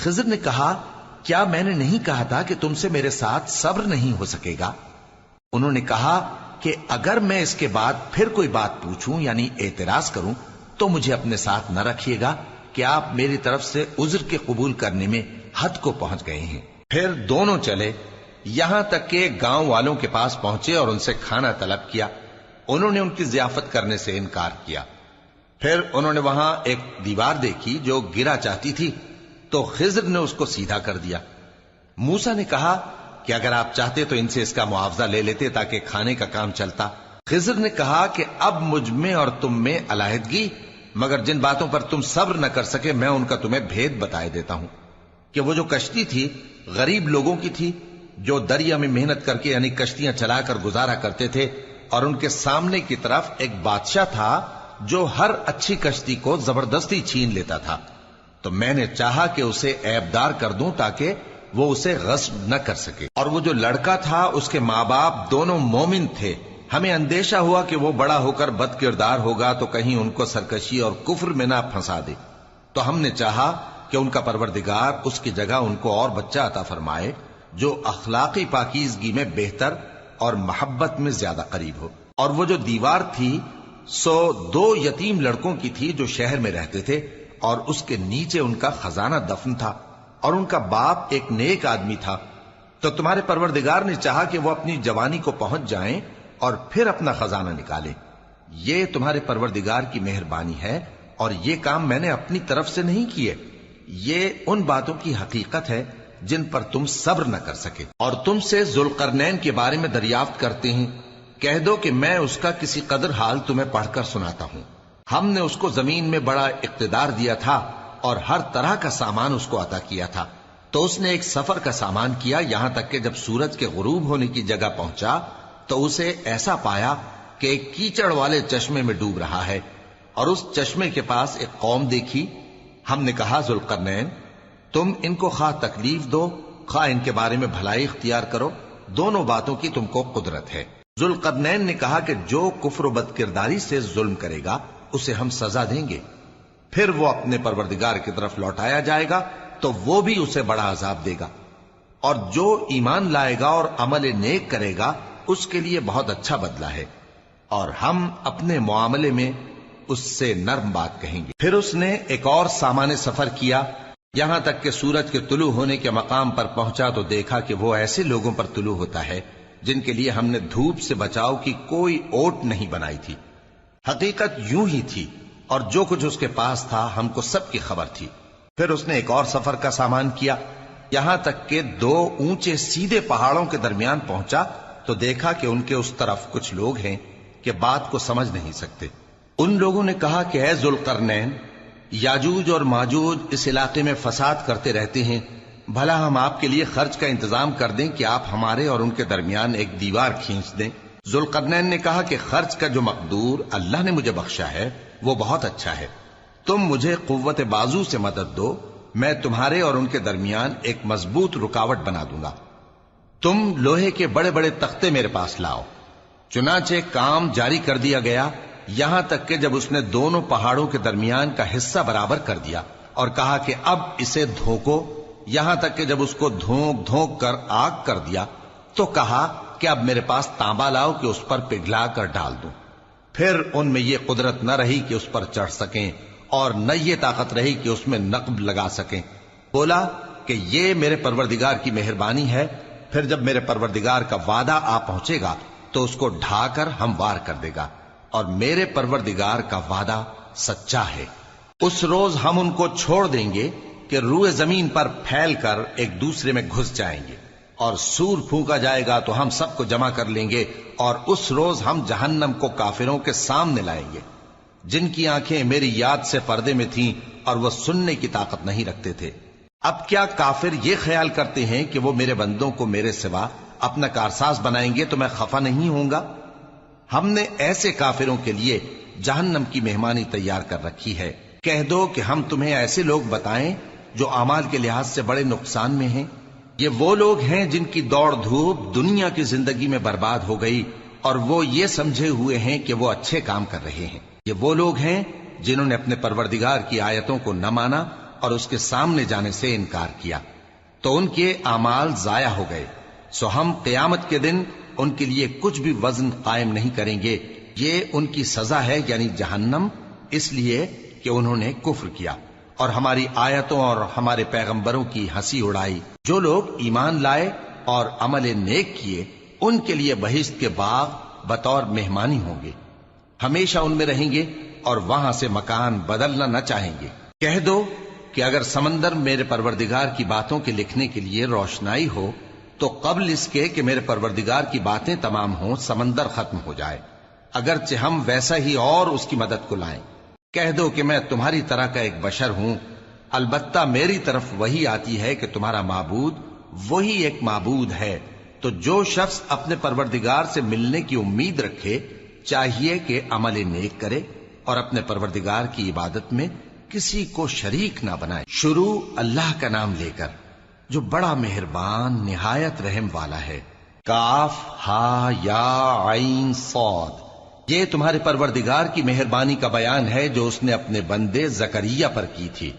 خضر نے کہا کیا میں نے نہیں کہا تھا کہ تم سے میرے ساتھ صبر نہیں ہو سکے گا؟ انہوں نے کہا کہ اگر میں اس کے بعد پھر کوئی بات پوچھوں یعنی اعتراض کروں تو مجھے اپنے ساتھ نہ رکھیے گا کہ آپ میری طرف سے عذر کے قبول کرنے میں حد کو پہنچ گئے ہیں۔ پھر دونوں چلے یہاں تک کہ گاؤں والوں کے پاس پہنچے اور ان سے کھانا طلب کیا۔ انہوں نے ان کی ضیافت کرنے سے انکار کیا۔ پھر انہوں نے وہاں ایک دیوار دیکھی جو گرا چاہتی تھی تو خضر نے اس کو سیدھا کر دیا۔ موسیٰ نے کہا کہ اگر آپ چاہتے تو ان سے اس کا معاوضہ لے لیتے تاکہ کھانے کا کام چلتا۔ خضر نے کہا کہ اب مجھ میں اور تم میں علیحدگی، مگر جن باتوں پر تم صبر نہ کر سکے میں ان کا تمہیں بھید بتائے دیتا ہوں کہ وہ جو کشتی تھی غریب لوگوں کی تھی جو دریا میں محنت کر کے یعنی کشتیاں چلا کر گزارا کرتے تھے، اور ان کے سامنے کی طرف ایک بادشاہ تھا جو ہر اچھی کشتی کو زبردستی چھین لیتا تھا، تو میں نے چاہا کہ اسے عیبدار کر دوں تاکہ وہ اسے غصب نہ کر سکے۔ اور وہ جو لڑکا تھا اس کے ماں باپ دونوں مومن تھے، ہمیں اندیشہ ہوا کہ وہ بڑا ہو کر بد کردار ہوگا تو کہیں ان کو سرکشی اور کفر میں نہ پھنسا دے، تو ہم نے چاہا کہ ان کا پروردگار اس کی جگہ ان کو اور بچہ عطا فرمائے جو اخلاقی پاکیزگی میں بہتر اور محبت میں زیادہ قریب ہو۔ اور وہ جو دیوار تھی سو 2 یتیم لڑکوں کی تھی جو شہر میں رہتے تھے، اور اس کے نیچے ان کا خزانہ دفن تھا، اور ان کا باپ ایک نیک آدمی تھا۔ تو تمہارے پروردگار نے چاہا کہ وہ اپنی جوانی کو پہنچ جائیں اور پھر اپنا خزانہ نکالے۔ یہ تمہارے پروردگار کی مہربانی ہے، اور یہ کام میں نے اپنی طرف سے نہیں کیے، یہ ان باتوں کی حقیقت ہے جن پر تم صبر نہ کر سکے۔ اور تم سے ذوالقرنین کے بارے میں دریافت کرتے ہیں، کہہ دو کہ میں اس کا کسی قدر حال تمہیں پڑھ کر سناتا ہوں۔ ہم نے اس کو زمین میں بڑا اقتدار دیا تھا اور ہر طرح کا سامان اس کو عطا کیا تھا، تو اس نے ایک سفر کا سامان کیا یہاں تک کہ جب سورج کے غروب ہونے کی جگہ پہنچا تو اسے ایسا پایا کہ ایک کیچڑ والے چشمے میں ڈوب رہا ہے، اور اس چشمے کے پاس ایک قوم دیکھی۔ ہم نے کہا ذوالقرنین تم ان کو خواہ تکلیف دو خواہ ان کے بارے میں بھلائی اختیار کرو، دونوں باتوں کی تم کو قدرت ہے۔ ذوالقرنین نے کہا کہ جو کفر و بد کرداری سے ظلم کرے گا اسے ہم سزا دیں گے، پھر وہ اپنے پروردگار کی طرف لوٹایا جائے گا تو وہ بھی اسے بڑا عذاب دے گا، اور جو ایمان لائے گا اور عمل نیک کرے گا اس کے لیے بہت اچھا بدلہ ہے، اور ہم اپنے معاملے میں اس سے نرم بات کہیں گے۔ پھر اس نے ایک اور سامان سفر کیا یہاں تک کہ سورج کے طلوع ہونے کے مقام پر پہنچا تو دیکھا کہ وہ ایسے لوگوں پر طلوع ہوتا ہے جن کے لیے ہم نے دھوپ سے بچاؤ کی کوئی اوٹ نہیں بنائی تھی۔ حقیقت یوں ہی تھی، اور جو کچھ اس کے پاس تھا ہم کو سب کی خبر تھی۔ پھر اس نے ایک اور سفر کا سامان کیا یہاں تک کہ 2 اونچے سیدھے پہاڑوں کے درمیان پہنچا تو دیکھا کہ ان کے اس طرف کچھ لوگ ہیں کہ بات کو سمجھ نہیں سکتے۔ ان لوگوں نے کہا کہ اے ذوالقرنین، یاجوج اور ماجوج اس علاقے میں فساد کرتے رہتے ہیں، بھلا ہم آپ کے لیے خرچ کا انتظام کر دیں کہ آپ ہمارے اور ان کے درمیان ایک دیوار کھینچ دیں۔ ذوالقرنین نے کہا کہ خرچ کا جو مقدور اللہ نے مجھے بخشا ہے وہ بہت اچھا ہے، تم مجھے قوت بازو سے مدد دو، میں تمہارے اور ان کے درمیان ایک مضبوط رکاوٹ بنا دوں گا۔ تم لوہے کے بڑے بڑے تختے میرے پاس لاؤ۔ چنانچہ کام جاری کر دیا گیا یہاں تک کہ جب اس نے دونوں پہاڑوں کے درمیان کا حصہ برابر کر دیا اور کہا کہ اب اسے دھوکو، یہاں تک کہ جب اس کو دھونک دھونک کر آگ کر دیا تو کہا کہ اب میرے پاس تانبا لاؤ کہ اس پر پگھلا کر ڈال دوں۔ پھر ان میں یہ قدرت نہ رہی کہ اس پر چڑھ سکیں اور نہ یہ طاقت رہی کہ اس میں نقب لگا سکیں۔ بولا کہ یہ میرے پروردگار کی مہربانی ہے، پھر جب میرے پروردگار کا وعدہ آ پہنچے گا تو اس کو ڈھا کر ہموار کر دے گا، اور میرے پروردگار کا وعدہ سچا ہے۔ اس روز ہم ان کو چھوڑ دیں گے کہ روئے زمین پر پھیل کر ایک دوسرے میں گھس جائیں گے، اور سور پھونکا جائے گا تو ہم سب کو جمع کر لیں گے، اور اس روز ہم جہنم کو کافروں کے سامنے لائیں گے جن کی آنکھیں میری یاد سے پردے میں تھیں اور وہ سننے کی طاقت نہیں رکھتے تھے۔ اب کیا کافر یہ خیال کرتے ہیں کہ وہ میرے بندوں کو میرے سوا اپنا کارساز بنائیں گے تو میں خفا نہیں ہوں گا؟ ہم نے ایسے کافروں کے لیے جہنم کی مہمانی تیار کر رکھی ہے۔ کہہ دو کہ ہم تمہیں ایسے لوگ بتائیں جو اعمال کے لحاظ سے بڑے نقصان میں ہیں۔ یہ وہ لوگ ہیں جن کی دوڑ دھوپ دنیا کی زندگی میں برباد ہو گئی اور وہ یہ سمجھے ہوئے ہیں کہ وہ اچھے کام کر رہے ہیں۔ یہ وہ لوگ ہیں جنہوں نے اپنے پروردگار کی آیتوں کو نہ مانا اور اس کے سامنے جانے سے انکار کیا تو ان کے اعمال ضائع ہو گئے، سو ہم قیامت کے دن ان کے لیے کچھ بھی وزن قائم نہیں کریں گے، یہ ان کی سزا ہے یعنی جہنم، اس لیے کہ انہوں نے کفر کیا اور ہماری آیتوں اور ہمارے پیغمبروں کی ہنسی اڑائی۔ جو لوگ ایمان لائے اور عمل نیک کیے ان کے لیے بہشت کے باغ بطور مہمانی ہوں گے، ہمیشہ ان میں رہیں گے اور وہاں سے مکان بدلنا نہ چاہیں گے۔ کہہ دو کہ اگر سمندر میرے پروردگار کی باتوں کے لکھنے کے لیے روشنائی ہو تو قبل اس کے کہ میرے پروردگار کی باتیں تمام ہوں سمندر ختم ہو جائے، اگرچہ ہم ویسا ہی اور اس کی مدد کو لائیں۔ کہہ دو کہ میں تمہاری طرح کا ایک بشر ہوں، البتہ میری طرف وہی آتی ہے کہ تمہارا معبود وہی ایک معبود ہے، تو جو شخص اپنے پروردگار سے ملنے کی امید رکھے چاہیے کہ عمل نیک کرے اور اپنے پروردگار کی عبادت میں کسی کو شریک نہ بنائے۔ شروع اللہ کا نام لے کر جو بڑا مہربان نہایت رحم والا ہے۔ کاف ہا یا عین صاد، یہ تمہارے پروردگار کی مہربانی کا بیان ہے جو اس نے اپنے بندے زکریا پر کی تھی،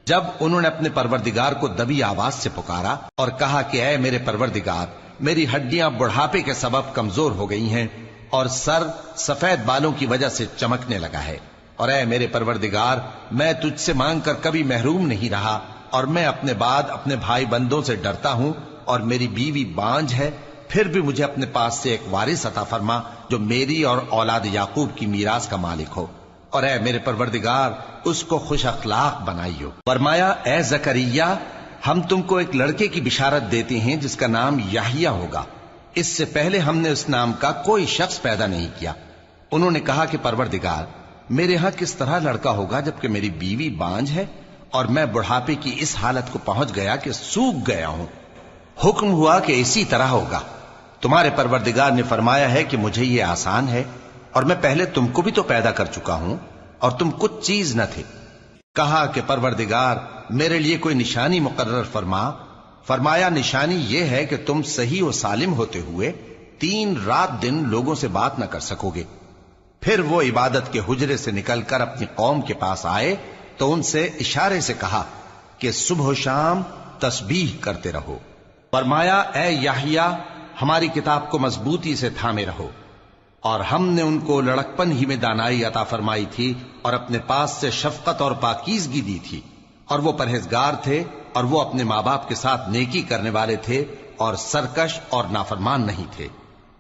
جب انہوں نے اپنے پروردگار کو دبی آواز سے پکارا اور کہا کہ اے میرے پروردگار، میری ہڈیاں بڑھاپے کے سبب کمزور ہو گئی ہیں اور سر سفید بالوں کی وجہ سے چمکنے لگا ہے، اور اے میرے پروردگار، میں تجھ سے مانگ کر کبھی محروم نہیں رہا، اور میں اپنے بعد اپنے بھائی بندوں سے ڈرتا ہوں، اور میری بیوی بانجھ ہے، پھر بھی مجھے اپنے پاس سے ایک وارث عطا فرما جو میری اور اولاد یعقوب کی میراث کا مالک ہو، اور اے میرے پروردگار اس کو خوش اخلاق بنائیو۔ فرمایا اے زکریا، ہم تم کو ایک لڑکے کی بشارت دیتے ہیں جس کا نام یحییٰ ہوگا، اس سے پہلے ہم نے اس نام کا کوئی شخص پیدا نہیں کیا۔ انہوں نے کہا کہ پروردگار، میرے ہاں کس طرح لڑکا ہوگا جبکہ میری بیوی بانجھ ہے اور میں بڑھاپے کی اس حالت کو پہنچ گیا کہ سوکھ گیا ہوں۔ حکم ہوا کہ اسی طرح ہوگا۔ تمہارے پروردگار نے فرمایا ہے کہ مجھے یہ آسان ہے، اور میں پہلے تم کو بھی تو پیدا کر چکا ہوں اور تم کچھ چیز نہ تھے۔ کہا کہ پروردگار میرے لیے کوئی نشانی مقرر فرما۔ فرمایا نشانی یہ ہے کہ تم صحیح و سالم ہوتے ہوئے 3 رات دن لوگوں سے بات نہ کر سکو گے۔ پھر وہ عبادت کے حجرے سے نکل کر اپنی قوم کے پاس آئے تو ان سے اشارے سے کہا کہ صبح و شام تسبیح کرتے رہو۔ فرمایا اے یحییٰ، ہماری کتاب کو مضبوطی سے تھامے رہو، اور ہم نے ان کو لڑکپن ہی میں دانائی عطا فرمائی تھی اور اپنے پاس سے شفقت اور پاکیزگی دی تھی، اور وہ پرہیزگار تھے اور وہ اپنے ماں باپ کے ساتھ نیکی کرنے والے تھے اور سرکش اور نافرمان نہیں تھے۔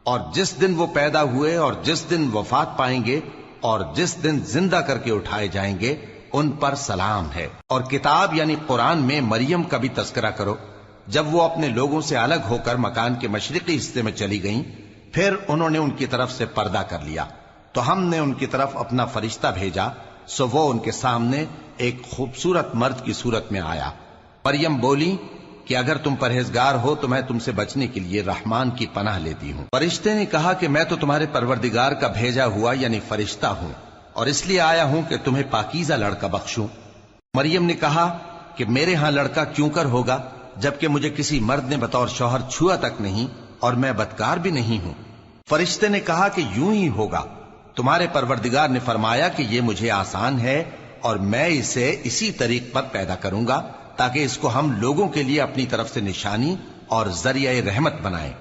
اور جس دن وہ پیدا ہوئے اور جس دن وفات پائیں گے اور جس دن زندہ کر کے اٹھائے جائیں گے ان پر سلام ہے۔ اور کتاب یعنی قرآن میں مریم کا بھی تذکرہ کرو، جب وہ اپنے لوگوں سے الگ ہو کر مکان کے مشرقی حصے میں چلی گئیں، پھر انہوں نے ان کی طرف سے پردہ کر لیا تو ہم نے ان کی طرف اپنا فرشتہ بھیجا، سو وہ ان کے سامنے ایک خوبصورت مرد کی صورت میں آیا۔ مریم بولی کہ اگر تم پرہیزگار ہو تو میں تم سے بچنے کے لیے رحمان کی پناہ لیتی ہوں۔ فرشتے نے کہا کہ میں تو تمہارے پروردگار کا بھیجا ہوا یعنی فرشتہ ہوں، اور اس لیے آیا ہوں کہ تمہیں پاکیزہ لڑکا بخشوں۔ مریم نے کہا کہ میرے ہاں لڑکا کیوں کر ہوگا جبکہ مجھے کسی مرد نے بطور شوہر چھوا تک نہیں اور میں بدکار بھی نہیں ہوں۔ فرشتے نے کہا کہ یوں ہی ہوگا، تمہارے پروردگار نے فرمایا کہ یہ مجھے آسان ہے اور میں اسے اسی طریق پر پیدا کروں گا تاکہ اس کو ہم لوگوں کے لیے اپنی طرف سے نشانی اور ذریعہ رحمت بنائیں،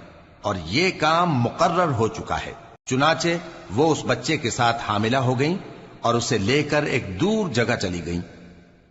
اور یہ کام مقرر ہو چکا ہے۔ چنانچہ وہ اس بچے کے ساتھ حاملہ ہو گئیں اور اسے لے کر ایک دور جگہ چلی گئیں۔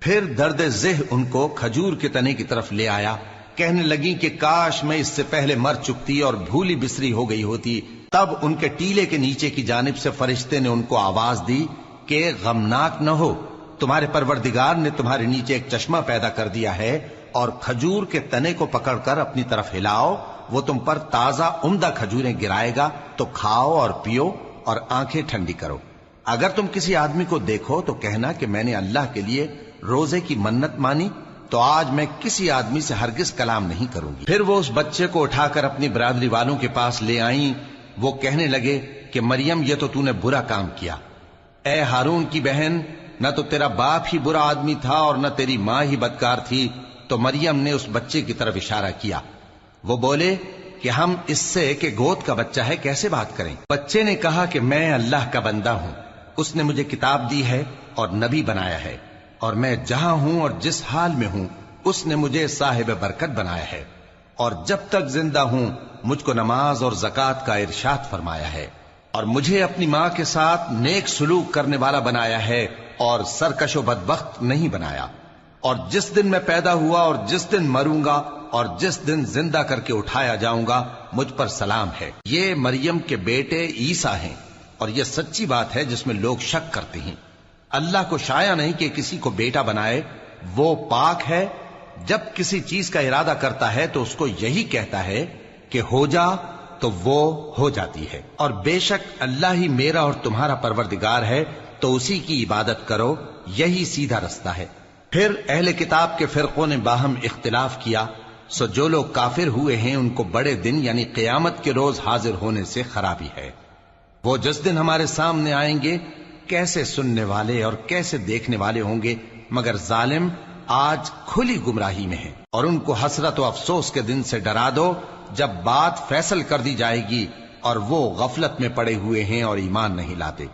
پھر درد ذہ ان کو کھجور کے تنے کی طرف لے آیا، کہنے لگیں کہ کاش میں اس سے پہلے مر چکتی اور بھولی بسری ہو گئی ہوتی۔ تب ان کے ٹیلے کے نیچے کی جانب سے فرشتے نے ان کو آواز دی کہ غمناک نہ ہو، تمہارے پروردگار نے تمہارے نیچے ایک چشمہ پیدا کر دیا ہے، اور کھجور کے تنے کو پکڑ کر اپنی طرف ہلاؤ، وہ تم پر تازہ عمدہ کھجوریں گرائے گا، تو کھاؤ اور پیو اور آنکھیں ٹھنڈی کرو۔ اگر تم کسی آدمی کو دیکھو تو کہنا کہ میں نے اللہ کے لیے روزے کی منت مانی، تو آج میں کسی آدمی سے ہرگز کلام نہیں کروں گی۔ پھر وہ اس بچے کو اٹھا کر اپنی برادری والوں کے پاس لے آئیں۔ وہ کہنے لگے کہ مریم یہ تو نے برا کام کیا، اے ہارون کی بہن، نہ تو تیرا باپ ہی برا آدمی تھا اور نہ تیری ماں ہی بدکار تھی۔ تو مریم نے اس بچے کی طرف اشارہ کیا۔ وہ بولے کہ ہم اس سے کہ گود کا بچہ ہے کیسے بات کریں؟ بچے نے کہا کہ میں اللہ کا بندہ ہوں، اس نے مجھے کتاب دی ہے اور نبی بنایا ہے، اور میں جہاں ہوں اور جس حال میں ہوں اس نے مجھے صاحب برکت بنایا ہے، اور جب تک زندہ ہوں مجھ کو نماز اور زکوٰۃ کا ارشاد فرمایا ہے، اور مجھے اپنی ماں کے ساتھ نیک سلوک کرنے والا بنایا ہے اور سرکش و بدبخت نہیں بنایا، اور جس دن میں پیدا ہوا اور جس دن مروں گا اور جس دن زندہ کر کے اٹھایا جاؤں گا مجھ پر سلام ہے۔ یہ مریم کے بیٹے عیسیٰ ہیں، اور یہ سچی بات ہے جس میں لوگ شک کرتے ہیں۔ اللہ کو شایع نہیں کہ کسی کو بیٹا بنائے، وہ پاک ہے۔ جب کسی چیز کا ارادہ کرتا ہے تو اس کو یہی کہتا ہے کہ ہو جا، تو وہ ہو جاتی ہے۔ اور بے شک اللہ ہی میرا اور تمہارا پروردگار ہے، تو اسی کی عبادت کرو، یہی سیدھا رستہ ہے۔ پھر اہل کتاب کے فرقوں نے باہم اختلاف کیا، سو جو لوگ کافر ہوئے ہیں ان کو بڑے دن یعنی قیامت کے روز حاضر ہونے سے خرابی ہے۔ وہ جس دن ہمارے سامنے آئیں گے کیسے سننے والے اور کیسے دیکھنے والے ہوں گے، مگر ظالم آج کھلی گمراہی میں ہیں۔ اور ان کو حسرت و افسوس کے دن سے ڈرا دو جب بات فیصل کر دی جائے گی اور وہ غفلت میں پڑے ہوئے ہیں اور ایمان نہیں لاتے۔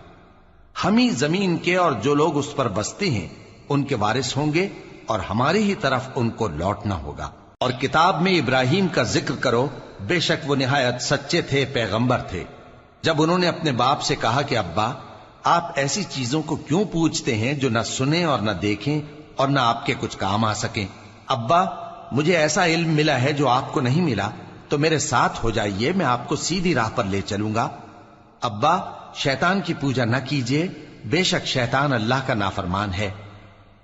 ہم ہی زمین کے اور جو لوگ اس پر بستے ہیں ان کے وارث ہوں گے، اور ہماری ہی طرف ان کو لوٹنا ہوگا۔ اور کتاب میں ابراہیم کا ذکر کرو، بے شک وہ نہایت سچے تھے، پیغمبر تھے۔ جب انہوں نے اپنے باپ سے کہا کہ ابا، آپ ایسی چیزوں کو کیوں پوچھتے ہیں جو نہ سنیں اور نہ دیکھیں اور نہ آپ کے کچھ کام آ سکیں؟ ابا، مجھے ایسا علم ملا ہے جو آپ کو نہیں ملا، تو میرے ساتھ ہو جائیے، میں آپ کو سیدھی راہ پر لے چلوں گا۔ ابا، شیطان کی پوجا نہ کیجیے، بے شک شیطان اللہ کا نافرمان ہے۔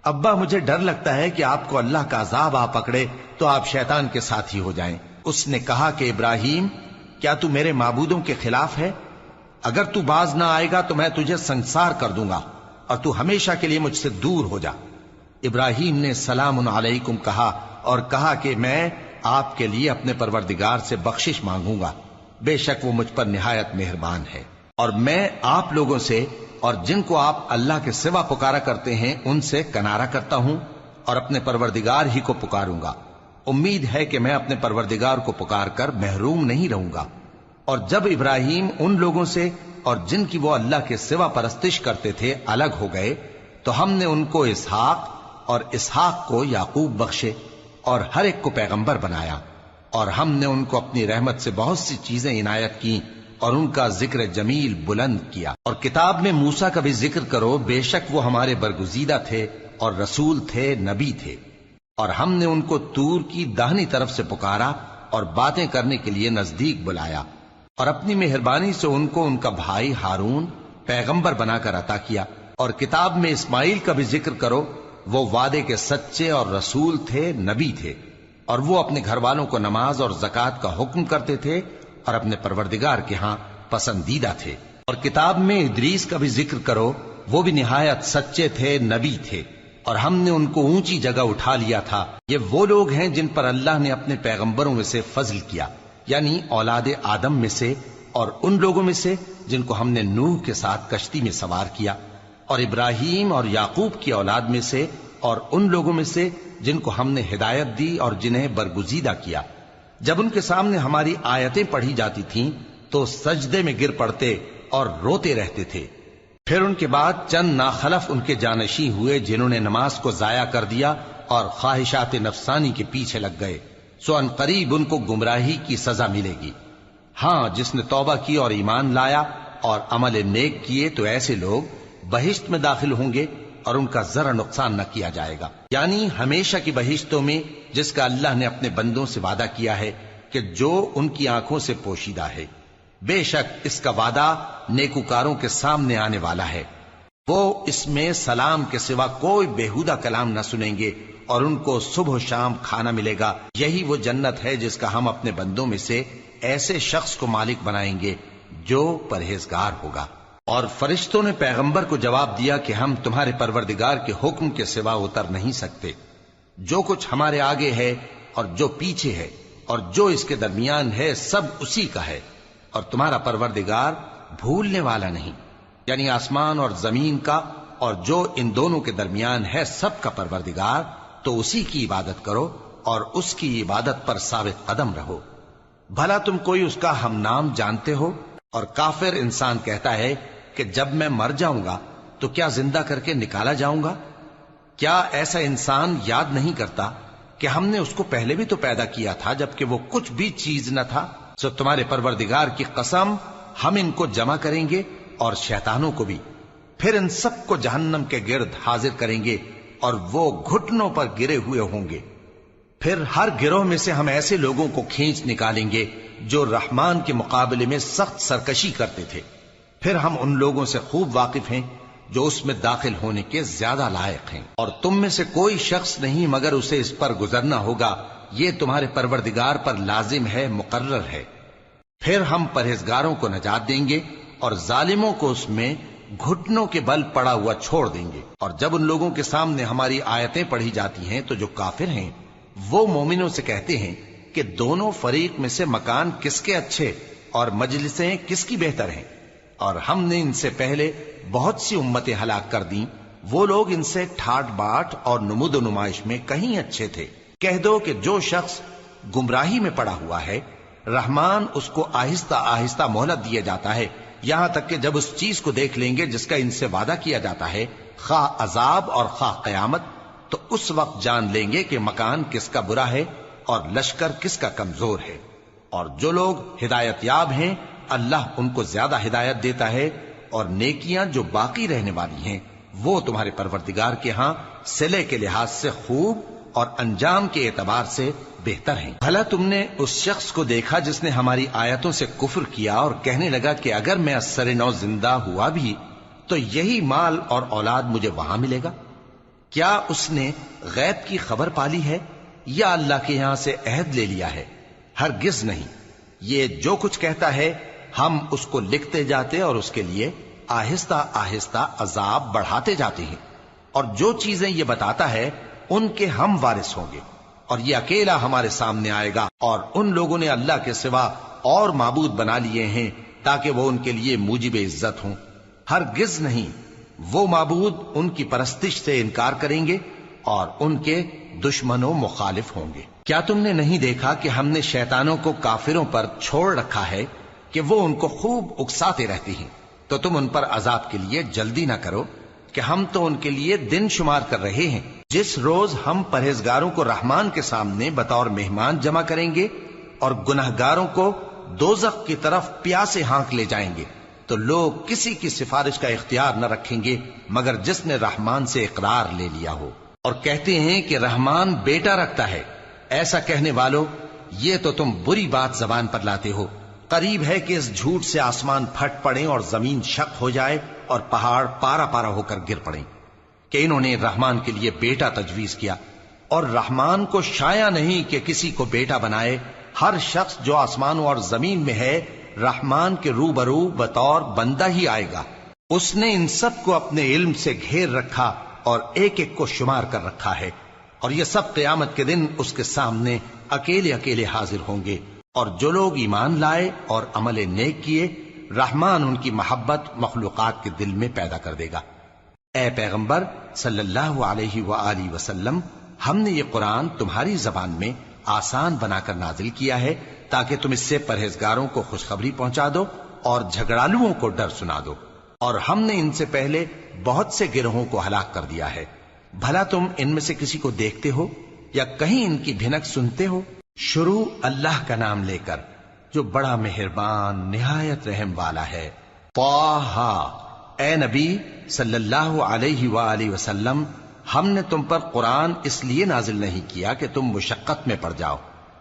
ابا، مجھے ڈر لگتا ہے کہ آپ کو اللہ کا عذاب آ پکڑے تو آپ شیطان کے ساتھی ہو جائیں۔ اس نے کہا کہ ابراہیم، کیا تو میرے معبودوں کے خلاف ہے؟ اگر تو باز نہ آئے گا تو میں تجھے سنسار کر دوں گا، اور تو ہمیشہ کے لیے مجھ سے دور ہو جا۔ ابراہیم نے سلام علیکم کہا اور کہا کہ میں آپ کے لیے اپنے پروردگار سے بخشش مانگوں گا، بے شک وہ مجھ پر نہایت مہربان ہے۔ اور میں آپ لوگوں سے اور جن کو آپ اللہ کے سوا پکارا کرتے ہیں ان سے کنارہ کرتا ہوں اور اپنے پروردگار ہی کو پکاروں گا۔ امید ہے کہ میں اپنے پروردگار کو پکار کر محروم نہیں رہوں گا۔ اور جب ابراہیم ان لوگوں سے اور جن کی وہ اللہ کے سوا پرستش کرتے تھے الگ ہو گئے تو ہم نے ان کو اسحاق اور اسحاق کو یعقوب بخشے اور ہر ایک کو پیغمبر بنایا، اور ہم نے ان کو اپنی رحمت سے بہت سی چیزیں عنایت کی اور ان کا ذکر جمیل بلند کیا۔ اور کتاب میں موسیٰ کا بھی ذکر کرو، بے شک وہ ہمارے برگزیدہ تھے اور رسول تھے، نبی تھے، اور ہم نے ان کو طور کی داہنی طرف سے پکارا اور باتیں کرنے کے لیے نزدیک بلایا، اور اپنی مہربانی سے ان کو ان کا بھائی ہارون پیغمبر بنا کر عطا کیا۔ اور کتاب میں اسماعیل کا بھی ذکر کرو، وہ وعدے کے سچے اور رسول تھے، نبی تھے، اور وہ اپنے گھر والوں کو نماز اور زکوٰۃ کا حکم کرتے تھے اور اپنے پروردگار کے ہاں پسندیدہ تھے۔ اور کتاب میں ادریس کا بھی ذکر کرو، وہ بھی نہایت سچے تھے، نبی تھے، اور ہم نے ان کو اونچی جگہ اٹھا لیا تھا۔ یہ وہ لوگ ہیں جن پر اللہ نے اپنے پیغمبروں میں سے فضل کیا، یعنی اولاد آدم میں سے، اور ان لوگوں میں سے جن کو ہم نے نوح کے ساتھ کشتی میں سوار کیا، اور ابراہیم اور یعقوب کی اولاد میں سے، اور ان لوگوں میں سے جن کو ہم نے ہدایت دی اور جنہیں برگزیدہ کیا۔ جب ان کے سامنے ہماری آیتیں پڑھی جاتی تھیں تو سجدے میں گر پڑتے اور روتے رہتے تھے۔ پھر ان کے بعد چند ناخلف ان کے جانشیں ہوئے جنہوں نے نماز کو ضائع کر دیا اور خواہشات نفسانی کے پیچھے لگ گئے، سو ان قریب ان کو گمراہی کی سزا ملے گی۔ ہاں، جس نے توبہ کی اور ایمان لایا اور عمل نیک کیے تو ایسے لوگ بہشت میں داخل ہوں گے اور ان کا ذرا نقصان نہ کیا جائے گا، یعنی ہمیشہ کی بہشتوں میں جس کا اللہ نے اپنے بندوں سے وعدہ کیا ہے کہ جو ان کی آنکھوں سے پوشیدہ ہے۔ بے شک اس کا وعدہ نیکوکاروں کے سامنے آنے والا ہے، وہ اس میں سلام کے سوا کوئی بیہودہ کلام نہ سنیں گے اور ان کو صبح و شام کھانا ملے گا۔ یہی وہ جنت ہے جس کا ہم اپنے بندوں میں سے ایسے شخص کو مالک بنائیں گے جو پرہیزگار ہوگا۔ اور فرشتوں نے پیغمبر کو جواب دیا کہ ہم تمہارے پروردگار کے حکم کے سوا اتر نہیں سکتے، جو کچھ ہمارے آگے ہے اور جو پیچھے ہے اور جو اس کے درمیان ہے سب اسی کا ہے، اور تمہارا پروردگار بھولنے والا نہیں، یعنی آسمان اور زمین کا اور جو ان دونوں کے درمیان ہے سب کا پروردگار، تو اسی کی عبادت کرو اور اس کی عبادت پر ثابت قدم رہو۔ بھلا تم کوئی اس کا ہم نام جانتے ہو؟ اور کافر انسان کہتا ہے کہ جب میں مر جاؤں گا تو کیا زندہ کر کے نکالا جاؤں گا؟ کیا ایسا انسان یاد نہیں کرتا کہ ہم نے اس کو پہلے بھی تو پیدا کیا تھا جبکہ وہ کچھ بھی چیز نہ تھا؟ سو تمہارے پروردگار کی قسم ہم ان کو جمع کریں گے اور شیطانوں کو بھی، پھر ان سب کو جہنم کے گرد حاضر کریں گے اور وہ گھٹنوں پر گرے ہوئے ہوں گے۔ پھر ہر گروہ میں سے ہم ایسے لوگوں کو کھینچ نکالیں گے جو رحمان کے مقابلے میں سخت سرکشی کرتے تھے، پھر ہم ان لوگوں سے خوب واقف ہیں جو اس میں داخل ہونے کے زیادہ لائق ہیں، اور تم میں سے کوئی شخص نہیں مگر اسے اس پر گزرنا ہوگا، یہ تمہارے پروردگار پر لازم ہے، مقرر ہے۔ پھر ہم پرہیزگاروں کو نجات دیں گے اور ظالموں کو اس میں گھٹنوں کے بل پڑا ہوا چھوڑ دیں گے۔ اور جب ان لوگوں کے سامنے ہماری آیتیں پڑھی جاتی ہیں تو جو کافر ہیں وہ مومنوں سے کہتے ہیں کہ دونوں فریق میں سے مکان کس کے اچھے اور مجلسیں کس کی بہتر ہیں، اور ہم نے ان سے پہلے بہت سی امتیں ہلاک کر دیں، وہ لوگ ان سے ٹھاٹ باٹ اور نمود و نمائش میں کہیں اچھے تھے۔ کہہ دو کہ جو شخص گمراہی میں پڑا ہوا ہے رحمان اس کو آہستہ آہستہ مہلت دیا جاتا ہے، یہاں تک کہ جب اس چیز کو دیکھ لیں گے جس کا ان سے وعدہ کیا جاتا ہے، خواہ عذاب اور خواہ قیامت، تو اس وقت جان لیں گے کہ مکان کس کا برا ہے اور لشکر کس کا کمزور ہے۔ اور جو لوگ ہدایت یاب ہیں اللہ ان کو زیادہ ہدایت دیتا ہے، اور نیکیاں جو باقی رہنے والی ہیں وہ تمہارے پروردگار کے ہاں صلے کے لحاظ سے خوب اور انجام کے اعتبار سے بہتر ہیں۔ بھلا تم نے اس شخص کو دیکھا جس نے ہماری آیتوں سے کفر کیا اور کہنے لگا کہ اگر میں اثر نو زندہ ہوا بھی تو یہی مال اور اولاد مجھے وہاں ملے گا؟ کیا اس نے غیب کی خبر پالی ہے یا اللہ کے یہاں سے عہد لے لیا ہے؟ ہرگز نہیں، یہ جو کچھ کہتا ہے ہم اس کو لکھتے جاتے اور اس کے لیے آہستہ آہستہ عذاب بڑھاتے جاتے ہیں، اور جو چیزیں یہ بتاتا ہے ان کے ہم وارث ہوں گے، اور یہ اکیلا ہمارے سامنے آئے گا۔ اور ان لوگوں نے اللہ کے سوا اور معبود بنا لیے ہیں تاکہ وہ ان کے لیے موجب عزت ہوں، ہرگز نہیں، وہ معبود ان کی پرستش سے انکار کریں گے اور ان کے دشمن و مخالف ہوں گے۔ کیا تم نے نہیں دیکھا کہ ہم نے شیطانوں کو کافروں پر چھوڑ رکھا ہے کہ وہ ان کو خوب اکساتے رہتے ہیں؟ تو تم ان پر عذاب کے لیے جلدی نہ کرو کہ ہم تو ان کے لیے دن شمار کر رہے ہیں۔ جس روز ہم پرہیزگاروں کو رحمان کے سامنے بطور مہمان جمع کریں گے اور گناہگاروں کو دوزخ کی طرف پیاسے ہانک لے جائیں گے، تو لوگ کسی کی سفارش کا اختیار نہ رکھیں گے مگر جس نے رحمان سے اقرار لے لیا ہو، اور کہتے ہیں کہ رحمان بیٹا رکھتا ہے۔ ایسا کہنے والوں، یہ تو تم بری بات زبان پر لاتے ہو۔ قریب ہے کہ اس جھوٹ سے آسمان پھٹ پڑیں اور زمین شق ہو جائے اور پہاڑ پارا پارا ہو کر گر پڑیں کہ انہوں نے رحمان کے لیے بیٹا تجویز کیا، اور رحمان کو شایع نہیں کہ کسی کو بیٹا بنائے۔ ہر شخص جو آسمانوں اور زمین میں ہے رحمان کے روبرو بطور بندہ ہی آئے گا۔ اس نے ان سب کو اپنے علم سے گھیر رکھا اور ایک ایک کو شمار کر رکھا ہے، اور یہ سب قیامت کے دن اس کے سامنے اکیلے اکیلے حاضر ہوں گے۔ اور جو لوگ ایمان لائے اور عمل نیک کیے رحمان ان کی محبت مخلوقات کے دل میں پیدا کر دے گا۔ اے پیغمبر صلی اللہ علیہ وآلہ وسلم، ہم نے یہ قرآن تمہاری زبان میں آسان بنا کر نازل کیا ہے تاکہ تم اس سے پرہیزگاروں کو خوشخبری پہنچا دو اور جھگڑالوؤں کو ڈر سنا دو، اور ہم نے ان سے پہلے بہت سے گروہوں کو ہلاک کر دیا ہے۔ بھلا تم ان میں سے کسی کو دیکھتے ہو یا کہیں ان کی بھنک سنتے ہو؟ شروع اللہ کا نام لے کر جو بڑا مہربان نہایت رحم والا ہے۔ طٰہٰ، اے نبی صلی اللہ علیہ وآلہ وسلم، ہم نے تم پر قرآن اس لیے نازل نہیں کیا کہ تم مشقت میں پڑ جاؤ،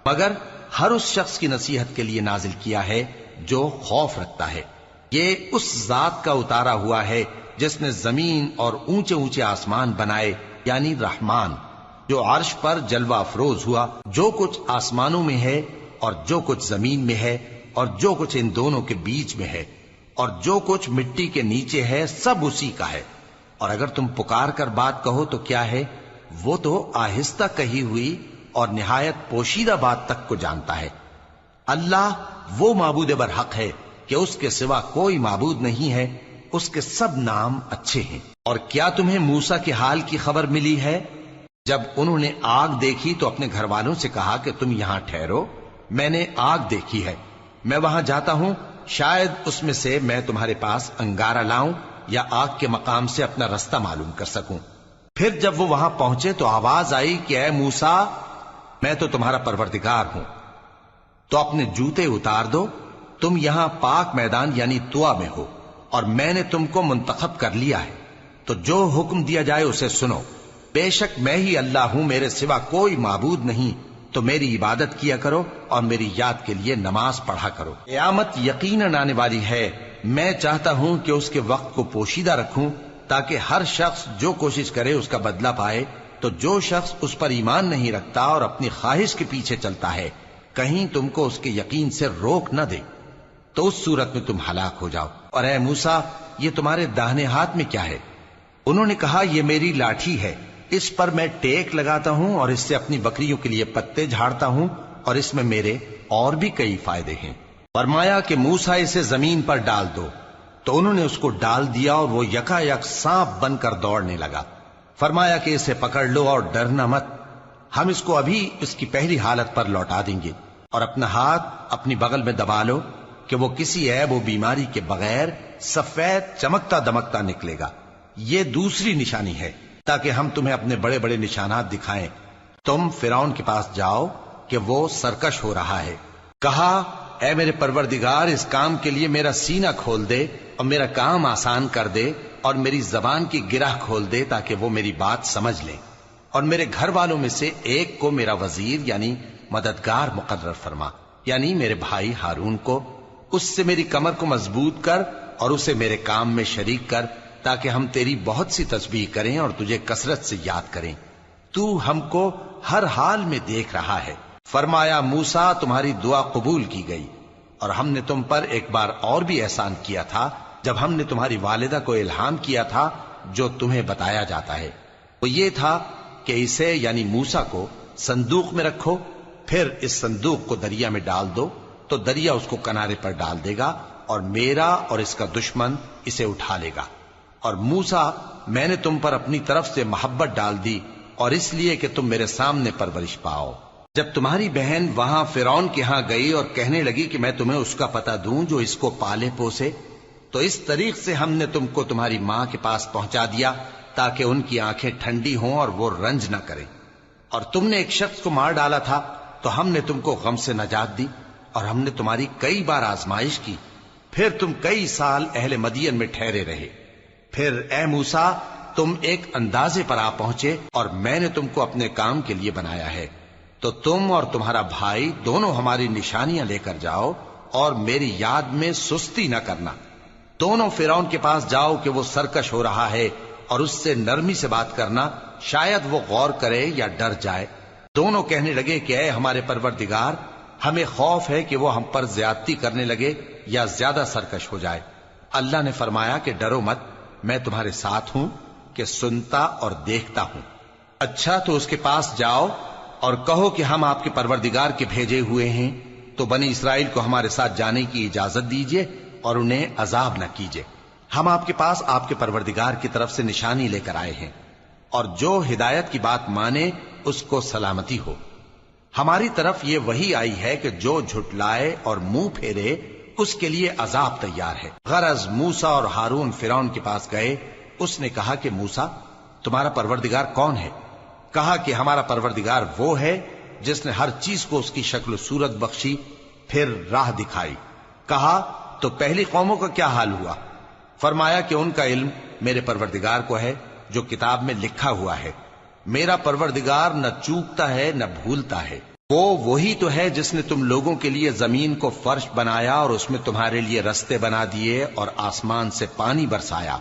مگر ہر اس شخص کی نصیحت کے لیے نازل کیا ہے جو خوف رکھتا ہے۔ یہ اس ذات کا اتارا ہوا ہے جس نے زمین اور اونچے اونچے آسمان بنائے، یعنی رحمان، جو عرش پر جلوہ افروز ہوا۔ جو کچھ آسمانوں میں ہے اور جو کچھ زمین میں ہے اور جو کچھ ان دونوں کے بیچ میں ہے اور جو کچھ مٹی کے نیچے ہے، سب اسی کا ہے۔ اور اگر تم پکار کر بات کہو تو کیا ہے، وہ تو آہستہ کہی ہوئی اور نہایت پوشیدہ بات تک کو جانتا ہے۔ اللہ وہ معبود برحق ہے کہ اس کے سوا کوئی معبود نہیں ہے، اس کے سب نام اچھے ہیں۔ اور کیا تمہیں موسیٰ کے حال کی خبر ملی ہے؟ جب انہوں نے آگ دیکھی تو اپنے گھر والوں سے کہا کہ تم یہاں ٹھہرو، میں نے آگ دیکھی ہے، میں وہاں جاتا ہوں، شاید اس میں سے میں تمہارے پاس انگارہ لاؤں یا آگ کے مقام سے اپنا رستہ معلوم کر سکوں۔ پھر جب وہ وہاں پہنچے تو آواز آئی کہ اے موسیٰ، میں تو تمہارا پروردگار ہوں، تو اپنے جوتے اتار دو، تم یہاں پاک میدان یعنی طوا میں ہو، اور میں نے تم کو منتخب کر لیا ہے، تو جو حکم دیا جائے اسے سنو۔ بے شک میں ہی اللہ ہوں، میرے سوا کوئی معبود نہیں، تو میری عبادت کیا کرو اور میری یاد کے لیے نماز پڑھا کرو۔ قیامت یقیناً آنے والی ہے، میں چاہتا ہوں کہ اس کے وقت کو پوشیدہ رکھوں تاکہ ہر شخص جو کوشش کرے اس کا بدلہ پائے۔ تو جو شخص اس پر ایمان نہیں رکھتا اور اپنی خواہش کے پیچھے چلتا ہے، کہیں تم کو اس کے یقین سے روک نہ دے، تو اس صورت میں تم ہلاک ہو جاؤ۔ اور اے موسیٰ، یہ تمہارے داہنے ہاتھ میں کیا ہے؟ انہوں نے کہا، یہ میری لاٹھی ہے، اس پر میں ٹیک لگاتا ہوں اور اس سے اپنی بکریوں کے لیے پتے جھاڑتا ہوں، اور اس میں میرے اور بھی کئی فائدے ہیں۔ فرمایا کہ موسیٰ اسے زمین پر ڈال دو، تو انہوں نے اس کو ڈال دیا اور وہ یکا یک سانپ بن کر دوڑنے لگا۔ فرمایا کہ اسے پکڑ لو اور ڈرنا مت، ہم اس کو ابھی اس کی پہلی حالت پر لوٹا دیں گے، اور اپنا ہاتھ اپنی بغل میں دبا لو کہ وہ کسی عیب و بیماری کے بغیر سفید چمکتا دمکتا نکلے گا۔ یہ دوسری نشانی ہے تاکہ ہم تمہیں اپنے بڑے بڑے نشانات دکھائیں۔ تم فرعون کے پاس جاؤ کہ وہ سرکش ہو رہا ہے۔ کہا، اے میرے پروردگار، اس کام کے لیے میرا سینہ کھول دے اور میرا کام آسان کر دے، اور میری زبان کی گرہ کھول دے تاکہ وہ میری بات سمجھ لیں، اور میرے گھر والوں میں سے ایک کو میرا وزیر یعنی مددگار مقرر فرما، یعنی میرے بھائی ہارون کو۔ اس سے میری کمر کو مضبوط کر اور اسے میرے کام میں شریک کر، تاکہ ہم تیری بہت سی تسبیح کریں اور تجھے کثرت سے یاد کریں۔ تو ہم کو ہر حال میں دیکھ رہا ہے۔ فرمایا، موسیٰ، تمہاری دعا قبول کی گئی، اور ہم نے تم پر ایک بار اور بھی احسان کیا تھا جب ہم نے تمہاری والدہ کو الہام کیا تھا جو تمہیں بتایا جاتا ہے۔ وہ یہ تھا کہ اسے یعنی موسیٰ کو صندوق میں رکھو، پھر اس صندوق کو دریا میں ڈال دو، تو دریا اس کو کنارے پر ڈال دے گا، اور میرا اور اس کا دشمن اسے اٹھا لے گا۔ اور موسیٰ، میں نے تم پر اپنی طرف سے محبت ڈال دی، اور اس لیے کہ تم میرے سامنے پرورش پاؤ۔ جب تمہاری بہن وہاں فرعون کے ہاں گئی اور کہنے لگی کہ میں تمہیں اس کا پتہ دوں جو اس کو پالے پوسے، تو اس طریق سے ہم نے تم کو تمہاری ماں کے پاس پہنچا دیا تاکہ ان کی آنکھیں ٹھنڈی ہوں اور وہ رنج نہ کریں۔ اور تم نے ایک شخص کو مار ڈالا تھا تو ہم نے تم کو غم سے نجات دی، اور ہم نے تمہاری کئی بار آزمائش کی، پھر تم کئی سال اہل مدین میں ٹھہرے رہے۔ پھر اے موسیٰ، تم ایک اندازے پر آ پہنچے، اور میں نے تم کو اپنے کام کے لیے بنایا ہے، تو تم اور تمہارا بھائی دونوں ہماری نشانیاں لے کر جاؤ، اور میری یاد میں سستی نہ کرنا۔ دونوں فرعون کے پاس جاؤ کہ وہ سرکش ہو رہا ہے، اور اس سے نرمی سے بات کرنا، شاید وہ غور کرے یا ڈر جائے۔ دونوں کہنے لگے کہ اے ہمارے پروردگار، ہمیں خوف ہے کہ وہ ہم پر زیادتی کرنے لگے یا زیادہ سرکش ہو جائے۔ اللہ نے فرمایا کہ ڈرو مت، میں تمہارے ساتھ ہوں کہ سنتا اور دیکھتا ہوں۔ اچھا، تو اس کے پاس جاؤ اور کہو کہ ہم آپ کے پروردگار کے بھیجے ہوئے ہیں، تو بنی اسرائیل کو ہمارے ساتھ جانے کی اجازت دیجیے اور انہیں عذاب نہ کیجیے۔ ہم آپ کے پاس آپ کے پروردگار کی طرف سے نشانی لے کر آئے ہیں، اور جو ہدایت کی بات مانے اس کو سلامتی ہو۔ ہماری طرف یہ وحی آئی ہے کہ جو جھٹلائے اور منہ پھیرے اس کے لیے عذاب تیار ہے۔ غرض موسیٰ اور ہارون فرعون کے پاس گئے۔ اس نے کہا کہ موسیٰ، تمہارا پروردگار کون ہے؟ کہا کہ ہمارا پروردگار وہ ہے جس نے ہر چیز کو اس کی شکل و صورت بخشی، پھر راہ دکھائی۔ کہا، تو پہلی قوموں کا کیا حال ہوا؟ فرمایا کہ ان کا علم میرے پروردگار کو ہے جو کتاب میں لکھا ہوا ہے۔ میرا پروردگار نہ چوکتا ہے نہ بھولتا ہے۔ وہ وہی تو ہے جس نے تم لوگوں کے لیے زمین کو فرش بنایا اور اس میں تمہارے لیے رستے بنا دیے اور آسمان سے پانی برسایا،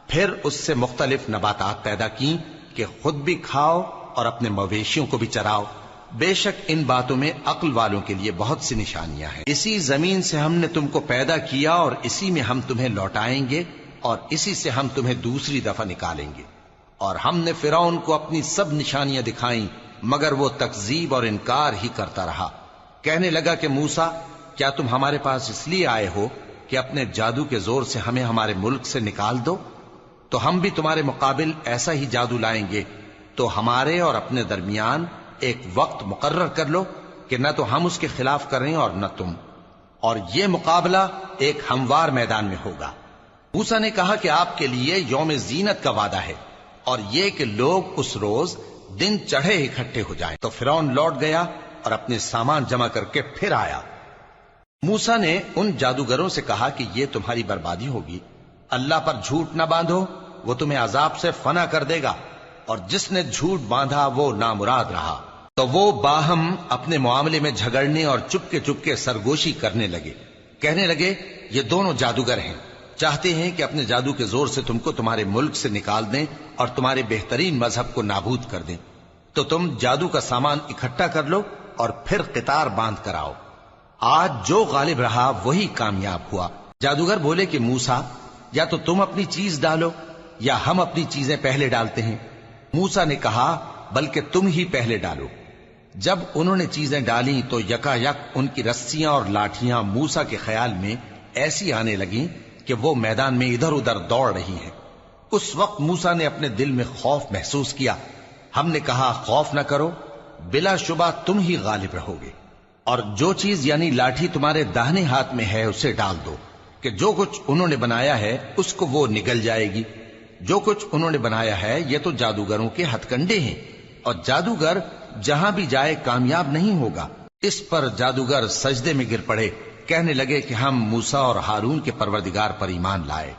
پھر اس سے مختلف نباتات پیدا کی کہ خود بھی کھاؤ اور اپنے مویشیوں کو بھی چراؤ۔ بے شک ان باتوں میں عقل والوں کے لیے بہت سی نشانیاں ہیں۔ اسی زمین سے ہم نے تم کو پیدا کیا اور اسی میں ہم تمہیں لوٹائیں گے اور اسی سے ہم تمہیں دوسری دفعہ نکالیں گے۔ اور ہم نے فرعون کو اپنی سب نشانیاں دکھائیں مگر وہ تکذیب اور انکار ہی کرتا رہا۔ کہنے لگا کہ موسیٰ، کیا تم ہمارے پاس اس لیے آئے ہو کہ اپنے جادو کے زور سے ہمیں ہمارے ملک سے نکال دو؟ تو ہم بھی تمہارے مقابل ایسا ہی جادو لائیں گے، تو ہمارے اور اپنے درمیان ایک وقت مقرر کر لو کہ نہ تو ہم اس کے خلاف کریں اور نہ تم، اور یہ مقابلہ ایک ہموار میدان میں ہوگا۔ موسیٰ نے کہا کہ آپ کے لیے یوم زینت کا وعدہ ہے اور یہ کہ لوگ اس روز دن چڑھے اکٹھے ہو جائیں۔ تو فرعون لوٹ گیا اور اپنے سامان جمع کر کے پھر آیا۔ موسیٰ نے ان جادوگروں سے کہا کہ یہ تمہاری بربادی ہوگی، اللہ پر جھوٹ نہ باندھو، وہ تمہیں عذاب سے فنا کر دے گا، اور جس نے جھوٹ باندھا وہ نامراد رہا۔ تو وہ باہم اپنے معاملے میں جھگڑنے اور چپکے سرگوشی کرنے لگے، کہنے لگے یہ دونوں جادوگر ہیں، چاہتے ہیں کہ اپنے جادو کے زور سے تم کو تمہارے ملک سے نکال دیں اور تمہارے بہترین مذہب کو نابود کر دیں۔ تو تم جادو کا سامان اکٹھا کر لو اور پھر قطار باندھ کر آؤ۔ آج جو غالب رہا وہی کامیاب ہوا۔ جادوگر بولے کہ موسیٰ، یا تو تم اپنی چیز ڈالو یا ہم اپنی چیزیں پہلے ڈالتے ہیں۔ موسیٰ نے کہا بلکہ تم ہی پہلے ڈالو۔ جب انہوں نے چیزیں ڈالیں تو یکا یک ان کی رسیاں اور لاٹھیاں موسیٰ کے خیال میں ایسی آنے لگیں کہ وہ میدان میں ادھر ادھر دوڑ رہی ہیں۔ اس وقت موسیٰ نے اپنے دل میں خوف محسوس کیا۔ ہم نے کہا خوف نہ کرو، بلا شبہ تم ہی غالب رہو گے، اور جو چیز یعنی لاٹھی تمہارے داہنے ہاتھ میں ہے اسے ڈال دو کہ جو کچھ انہوں نے بنایا ہے اس کو وہ نگل جائے گی۔ جو کچھ انہوں نے بنایا ہے یہ تو جادوگروں کے ہتھ کنڈے ہیں، اور جادوگر جہاں بھی جائے کامیاب نہیں ہوگا۔ اس پر جادوگر سجدے میں گر پڑے، کہنے لگے کہ ہم موسیٰ اور ہارون کے پروردگار پر ایمان لائے۔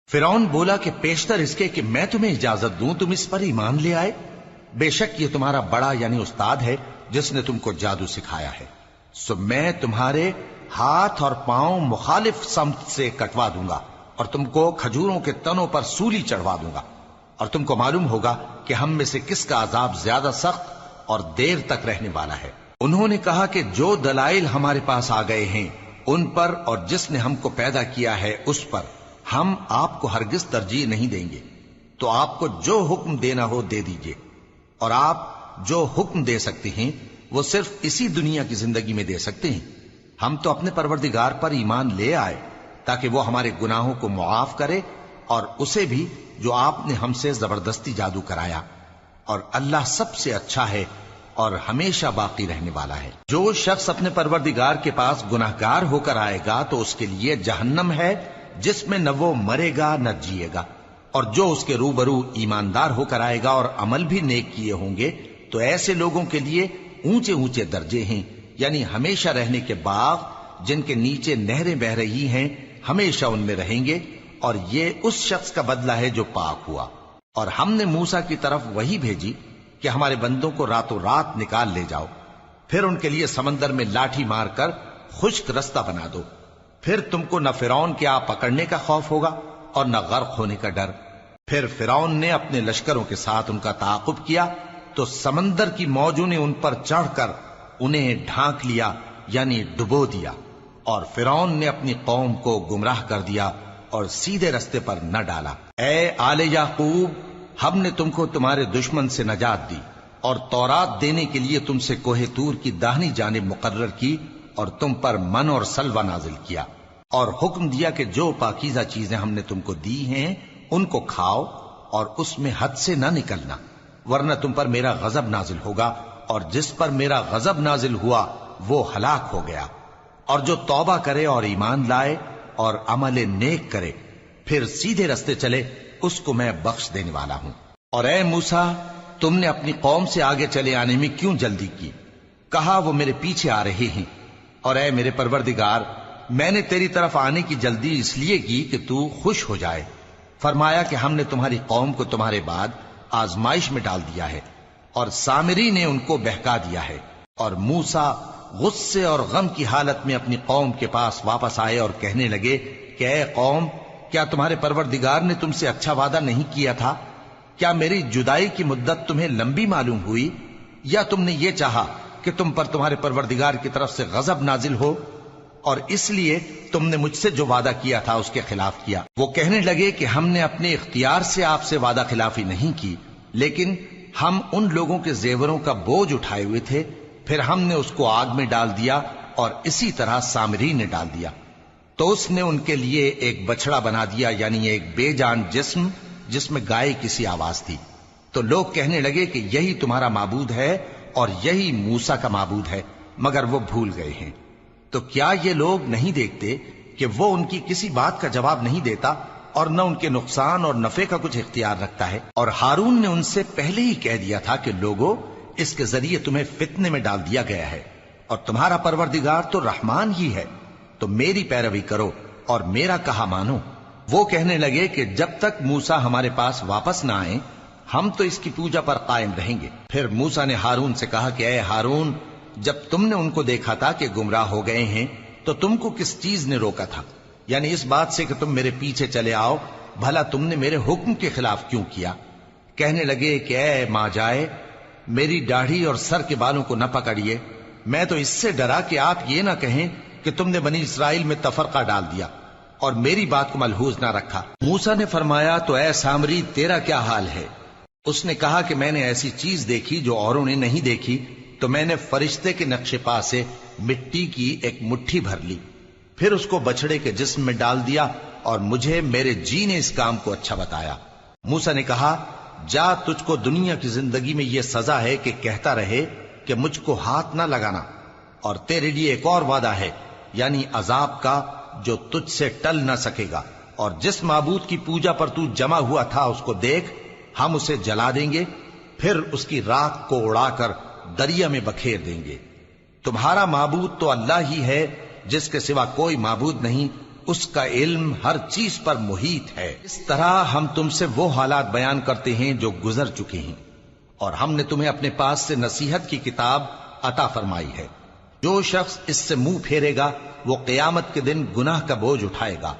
فرعون بولا کہ پیشتر اس کے کہ میں تمہیں اجازت دوں تم اس پر ایمان لے آئے، بے شک یہ تمہارا بڑا یعنی استاد ہے جس نے تم کو جادو سکھایا ہے، سو میں تمہارے ہاتھ اور پاؤں مخالف سمت سے کٹوا دوں گا اور تم کو کھجوروں کے تنوں پر سولی چڑھوا دوں گا، اور تم کو معلوم ہوگا کہ ہم میں سے کس کا عذاب زیادہ سخت اور دیر تک رہنے والا ہے۔ انہوں نے کہا کہ جو دلائل ہمارے پاس آ گئے ہیں ان پر اور جس نے ہم کو پیدا کیا ہے اس پر ہم آپ کو ہرگز ترجیح نہیں دیں گے، تو آپ کو جو حکم دینا ہو دے دیجئے، اور آپ جو حکم دے سکتے ہیں وہ صرف اسی دنیا کی زندگی میں دے سکتے ہیں۔ ہم تو اپنے پروردگار پر ایمان لے آئے تاکہ وہ ہمارے گناہوں کو معاف کرے اور اسے بھی جو آپ نے ہم سے زبردستی جادو کرایا، اور اللہ سب سے اچھا ہے اور ہمیشہ باقی رہنے والا ہے۔ جو شخص اپنے پروردگار کے پاس گناہگار ہو کر آئے گا تو اس کے لیے جہنم ہے جس میں نہ وہ مرے گا نہ جیے گا، اور جو اس کے روبرو ایماندار ہو کر آئے گا اور عمل بھی نیک کیے ہوں گے تو ایسے لوگوں کے لیے اونچے اونچے درجے ہیں، یعنی ہمیشہ رہنے کے باغ جن کے نیچے نہریں بہ رہی ہیں، ہمیشہ ان میں رہیں گے، اور یہ اس شخص کا بدلہ ہے جو پاک ہوا۔ اور ہم نے موسیٰ کی طرف وہی بھیجی کہ ہمارے بندوں کو راتوں رات نکال لے جاؤ، پھر ان کے لیے سمندر میں لاٹھی مار کر خشک رستہ بنا دو، پھر تم کو نہ فرعون کے آ پکڑنے کا خوف ہوگا اور نہ غرق ہونے کا ڈر۔ پھر فرعون نے اپنے لشکروں کے ساتھ ان کا تعاقب کیا تو سمندر کی موجوں نے ان پر چڑھ کر انہیں ڈھانک لیا یعنی ڈبو دیا، اور فرعون نے اپنی قوم کو گمراہ کر دیا اور سیدھے رستے پر نہ ڈالا۔ اے آل یعقوب، ہم نے تم کو تمہارے دشمن سے نجات دی اور تورات دینے کے لیے تم سے کوہ طور کی داہنی جانب مقرر کی، اور تم پر من اور سلوہ نازل کیا، اور حکم دیا کہ جو پاکیزہ چیزیں ہم نے تم کو دی ہیں ان کو کھاؤ اور اس میں حد سے نہ نکلنا، ورنہ تم پر میرا غضب نازل ہوگا، اور جس پر میرا غضب نازل ہوا وہ ہلاک ہو گیا۔ اور جو توبہ کرے اور ایمان لائے اور عمل نیک کرے پھر سیدھے رستے چلے اس کو میں بخش دینے والا ہوں۔ اور اے موسیٰ، تم نے اپنی قوم سے آگے چلے آنے میں کیوں جلدی کی؟ کہا وہ میرے پیچھے آ رہے ہیں۔ اور اے میرے پروردگار، میں نے تیری طرف آنے کی جلدی اس لیے کی کہ تو خوش ہو جائے۔ فرمایا کہ ہم نے تمہاری قوم کو تمہارے بعد آزمائش میں ڈال دیا ہے، اور سامری نے ان کو بہکا دیا ہے۔ اور موسیٰ غصے اور غم کی حالت میں اپنی قوم کے پاس واپس آئے اور کہنے لگے کہ اے قوم، کیا تمہارے پروردگار نے تم سے اچھا وعدہ نہیں کیا تھا؟ کیا میری جدائی کی مدت تمہیں لمبی معلوم ہوئی، یا تم نے یہ چاہا کہ تم پر تمہارے پروردگار کی طرف سے غضب نازل ہو، اور اس لیے تم نے مجھ سے جو وعدہ کیا تھا اس کے خلاف کیا؟ وہ کہنے لگے کہ ہم نے اپنے اختیار سے آپ سے وعدہ خلافی نہیں کی، لیکن ہم ان لوگوں کے زیوروں کا بوجھ اٹھائے ہوئے تھے، پھر ہم نے اس کو آگ میں ڈال دیا، اور اسی طرح سامری نے ڈال دیا۔ تو اس نے ان کے لیے ایک بچڑا بنا دیا، یعنی ایک بے جان جسم جس میں گائے کسی آواز تھی۔ تو لوگ کہنے لگے کہ یہی تمہارا معبود ہے اور یہی موسیٰ کا معبود ہے، مگر وہ بھول گئے ہیں۔ تو کیا یہ لوگ نہیں دیکھتے کہ وہ ان کی کسی بات کا جواب نہیں دیتا اور نہ ان کے نقصان اور نفع کا کچھ اختیار رکھتا ہے۔ اور ہارون نے ان سے پہلے ہی کہہ دیا تھا کہ لوگوں، اس کے ذریعے تمہیں فتنے میں ڈال دیا گیا ہے، اور تمہارا پروردگار تو رحمان ہی ہے، تو میری پیروی کرو اور میرا کہا مانو۔ وہ کہنے لگے کہ جب تک موسیٰ ہمارے پاس واپس نہ آئیں ہم تو اس کی پوجا پر قائم رہیں گے۔ پھر موسیٰ نے ہارون سے کہا کہ اے ہارون، جب تم نے ان کو دیکھا تھا کہ گمراہ ہو گئے ہیں تو تم کو کس چیز نے روکا تھا؟ یعنی اس بات سے کہ تم میرے پیچھے چلے آؤ، بھلا تم نے میرے حکم کے خلاف کیوں کیا؟ کہنے لگے کہ اے ماں جائے، میری داڑھی اور سر کے بالوں کو نہ پکڑیے، میں تو اس سے ڈرا کہ آپ یہ نہ کہیں کہ تم نے بنی اسرائیل میں تفرقہ ڈال دیا اور میری بات کو ملحوظ نہ رکھا۔ موسیٰ نے فرمایا تو اے سامری تیرا کیا حال ہے؟ اس نے کہا کہ میں نے ایسی چیز دیکھی جو اوروں نے نہیں دیکھی، تو میں نے فرشتے کے نقش پا سے مٹی کی ایک مٹھی بھر لی، پھر اس کو بچڑے کے جسم میں ڈال دیا، اور مجھے میرے جی نے اس کام کو اچھا بتایا۔ موسیٰ نے کہا جا، تجھ کو دنیا کی زندگی میں یہ سزا ہے کہ کہتا رہے کہ مجھ کو ہاتھ نہ لگانا، اور تیرے لیے ایک اور وعدہ ہے، یعنی عذاب کا جو تجھ سے ٹل نہ سکے گا، اور جس معبود کی پوجا پر تو جمع ہوا تھا اس کو دیکھ، ہم اسے جلا دیں گے، پھر اس کی راکھ کو اڑا کر دریا میں بکھیر دیں گے۔ تمہارا معبود تو اللہ ہی ہے، جس کے سوا کوئی معبود نہیں، اس کا علم ہر چیز پر محیط ہے۔ اس طرح ہم تم سے وہ حالات بیان کرتے ہیں جو گزر چکے ہیں، اور ہم نے تمہیں اپنے پاس سے نصیحت کی کتاب عطا فرمائی ہے۔ جو شخص اس سے منہ پھیرے گا وہ قیامت کے دن گناہ کا بوجھ اٹھائے گا۔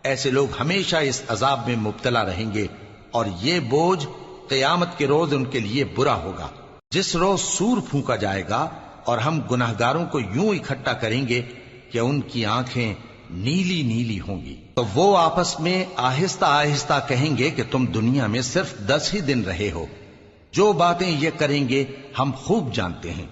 ایسے لوگ ہمیشہ اس عذاب میں مبتلا رہیں گے، اور یہ بوجھ قیامت کے روز ان کے لیے برا ہوگا، جس روز سور پھونکا جائے گا، اور ہم گناہگاروں کو یوں اکٹھا کریں گے کہ ان کی آنکھیں نیلی نیلی ہوں گی۔ تو وہ آپس میں آہستہ آہستہ کہیں گے کہ تم دنیا میں صرف 10 ہی دن رہے ہو، جو باتیں یہ کریں گے ہم خوب جانتے ہیں۔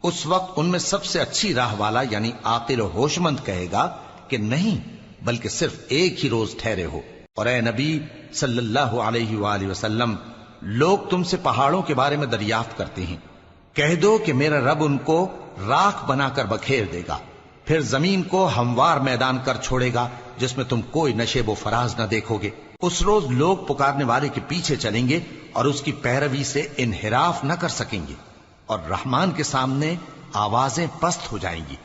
اس وقت ان میں سب سے اچھی راہ والا یعنی عاقل و ہوش مند کہے گا کہ نہیں، بلکہ صرف ایک ہی روز ٹھہرے ہو۔ اور اے نبی صلی اللہ علیہ وآلہ وسلم، لوگ تم سے پہاڑوں کے بارے میں دریافت کرتے ہیں، کہہ دو کہ میرا رب ان کو راکھ بنا کر بکھیر دے گا، پھر زمین کو ہموار میدان کر چھوڑے گا جس میں تم کوئی نشیب و فراز نہ دیکھو گے۔ اس روز لوگ پکارنے والے کے پیچھے چلیں گے اور اس کی پیروی سے انحراف نہ کر سکیں گے، اور رحمان کے سامنے آوازیں پست ہو جائیں گی،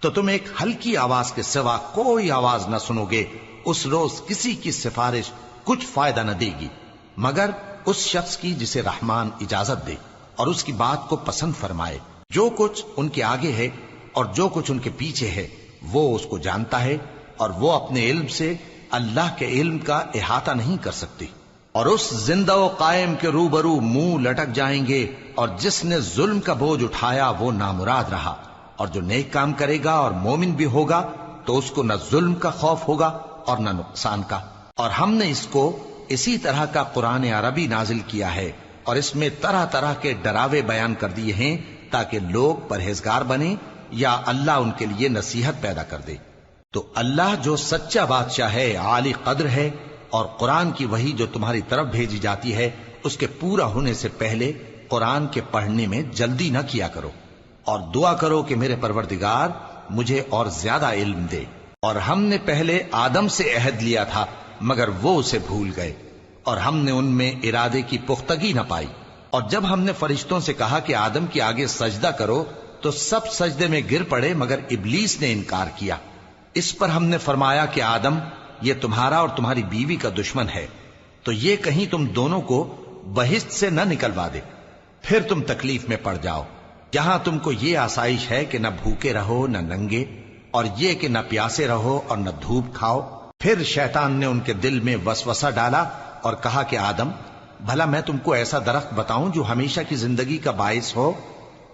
تو تم ایک ہلکی آواز کے سوا کوئی آواز نہ سنو گے۔ اس روز کسی کی سفارش کچھ فائدہ نہ دے گی مگر اس شخص کی جسے رحمان اجازت دے اور اس کی بات کو پسند فرمائے۔ جو کچھ ان کے آگے ہے اور جو کچھ ان کے پیچھے ہے وہ اس کو جانتا ہے، اور وہ اپنے علم سے اللہ کے علم کا احاطہ نہیں کر سکتی۔ اور اس زندہ و قائم کے روبرو منہ لٹک جائیں گے، اور جس نے ظلم کا بوجھ اٹھایا وہ نامراد رہا، اور جو نیک کام کرے گا اور مومن بھی ہوگا تو اس کو نہ ظلم کا خوف ہوگا اور نہ نقصان کا۔ اور ہم نے اس کو اسی طرح کا قرآن عربی نازل کیا ہے، اور اس میں طرح طرح کے ڈراوے بیان کر دیے ہیں تاکہ لوگ پرہیزگار بنیں یا اللہ ان کے لیے نصیحت پیدا کر دے۔ تو اللہ جو سچا بادشاہ ہے، عالی قدر ہے، اور قرآن کی وحی جو تمہاری طرف بھیجی جاتی ہے اس کے پورا ہونے سے پہلے قرآن کے پڑھنے میں جلدی نہ کیا کرو، اور دعا کرو کہ میرے پروردگار مجھے اور زیادہ علم دے۔ اور ہم نے پہلے آدم سے عہد لیا تھا مگر وہ اسے بھول گئے، اور ہم نے ان میں ارادے کی پختگی نہ پائی۔ اور جب ہم نے فرشتوں سے کہا کہ آدم کے آگے سجدہ کرو تو سب سجدے میں گر پڑے مگر ابلیس نے انکار کیا۔ اس پر ہم نے فرمایا کہ آدم، یہ تمہارا اور تمہاری بیوی کا دشمن ہے، تو یہ کہیں تم دونوں کو بہشت سے نہ نکلوا دے، پھر تم تکلیف میں پڑ جاؤ۔ جہاں تم کو یہ آسائش ہے کہ نہ بھوکے رہو نہ ننگے، اور یہ کہ نہ پیاسے رہو اور نہ دھوپ کھاؤ۔ پھر شیطان نے ان کے دل میں وسوسہ ڈالا اور کہا کہ آدم، بھلا میں تم کو ایسا درخت بتاؤں جو ہمیشہ کی زندگی کا باعث ہو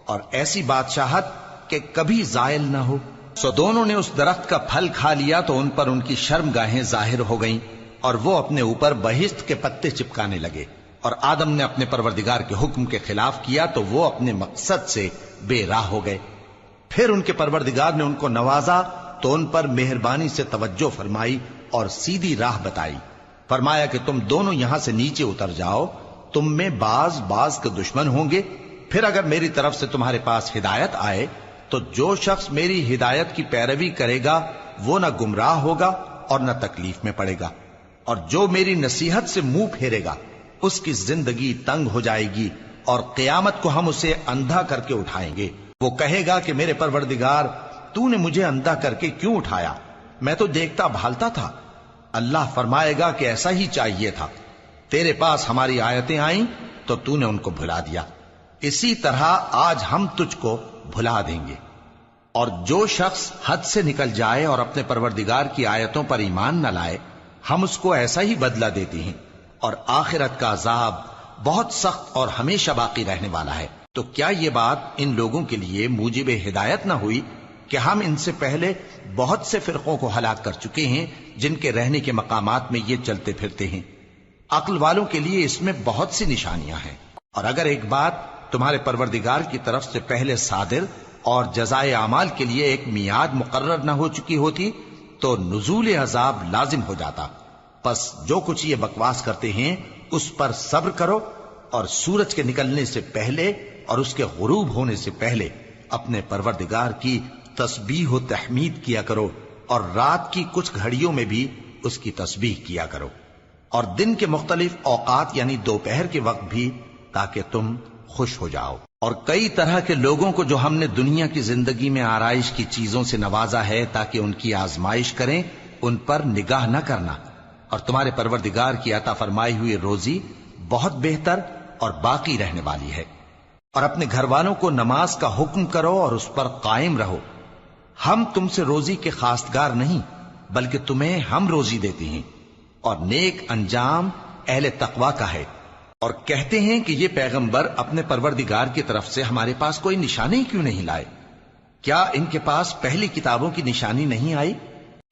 اور ایسی بادشاہت کہ کبھی زائل نہ ہو؟ سو دونوں نے اس درخت کا پھل کھا لیا تو ان پر ان کی شرم گاہیں ظاہر ہو گئیں، اور وہ اپنے اوپر بہشت کے پتے چپکانے لگے۔ اور آدم نے اپنے پروردگار کے حکم کے خلاف کیا تو وہ اپنے مقصد سے بے راہ ہو گئے۔ پھر ان کے پروردگار نے ان کو نوازا تو ان پر مہربانی سے توجہ فرمائی اور سیدھی راہ بتائی۔ فرمایا کہ تم دونوں یہاں سے نیچے اتر جاؤ، تم میں بعض کے دشمن ہوں گے، پھر اگر میری طرف سے تمہارے پاس ہدایت آئے تو جو شخص میری ہدایت کی پیروی کرے گا وہ نہ گمراہ ہوگا اور نہ تکلیف میں پڑے گا۔ اور جو میری نصیحت سے منہ پھیرے گا اس کی زندگی تنگ ہو جائے گی، اور قیامت کو ہم اسے اندھا کر کے اٹھائیں گے۔ وہ کہے گا کہ میرے پروردگار، تو نے مجھے اندھا کر کے کیوں اٹھایا؟ میں تو دیکھتا بھالتا تھا۔ اللہ فرمائے گا کہ ایسا ہی چاہیے تھا، تیرے پاس ہماری آیتیں آئیں تو تو نے ان کو بھلا دیا، اسی طرح آج ہم تجھ کو بھلا دیں گے۔ اور جو شخص حد سے نکل جائے اور اپنے پروردگار کی آیتوں پر ایمان نہ لائے، ہم اس کو ایسا ہی بدلہ دیتے ہیں، اور آخرت کا عذاب بہت سخت اور ہمیشہ باقی رہنے والا ہے۔ تو کیا یہ بات ان لوگوں کے لیے موجب ہدایت نہ ہوئی کہ ہم ان سے پہلے بہت سے فرقوں کو ہلاک کر چکے ہیں جن کے رہنے کے مقامات میں یہ چلتے پھرتے ہیں؟ عقل والوں کے لیے اس میں بہت سی نشانیاں ہیں۔ اور اگر ایک بات تمہارے پروردگار کی طرف سے پہلے صادر اور جزائے اعمال کے لیے ایک میعاد مقرر نہ ہو چکی ہوتی تو نزول عذاب لازم ہو جاتا۔ پس جو کچھ یہ بکواس کرتے ہیں اس پر صبر کرو، اور سورج کے نکلنے سے پہلے اور اس کے غروب ہونے سے پہلے اپنے پروردگار کی تسبیح و تحمید کیا کرو، اور رات کی کچھ گھڑیوں میں بھی اس کی تسبیح کیا کرو، اور دن کے مختلف اوقات یعنی دوپہر کے وقت بھی، تاکہ تم خوش ہو جاؤ۔ اور کئی طرح کے لوگوں کو جو ہم نے دنیا کی زندگی میں آرائش کی چیزوں سے نوازا ہے تاکہ ان کی آزمائش کریں، ان پر نگاہ نہ کرنا، اور تمہارے پروردگار کی عطا فرمائی ہوئی روزی بہت بہتر اور باقی رہنے والی ہے۔ اور اپنے گھر والوں کو نماز کا حکم کرو اور اس پر قائم رہو۔ ہم تم سے روزی کے خواستگار نہیں، بلکہ تمہیں ہم روزی دیتے ہیں، اور نیک انجام اہل تقوی کا ہے۔ اور کہتے ہیں کہ یہ پیغمبر اپنے پروردگار کی طرف سے ہمارے پاس کوئی نشانی کیوں نہیں لائے؟ کیا ان کے پاس پہلی کتابوں کی نشانی نہیں آئی؟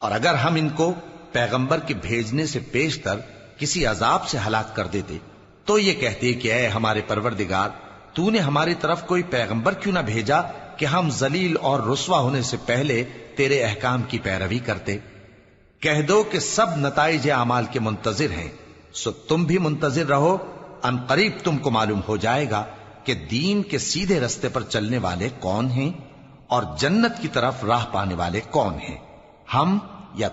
اور اگر ہم ان کو پیغمبر کے بھیجنے سے پیشتر کسی عذاب سے ہلاک کر دیتے تو یہ کہتے کہ اے ہمارے پروردگار، تو نے ہماری طرف کوئی پیغمبر کیوں نہ بھیجا کہ ہم ذلیل اور رسوا ہونے سے پہلے تیرے احکام کی پیروی کرتے۔ کہہ دو کہ سب نتائج اعمال کے منتظر ہیں، سو تم بھی منتظر رہو، ان قریب تم کو معلوم ہو جائے گا کہ دین کے سیدھے رستے پر چلنے والے کون ہیں اور جنت کی طرف راہ پانے والے کون ہیں، ہم یا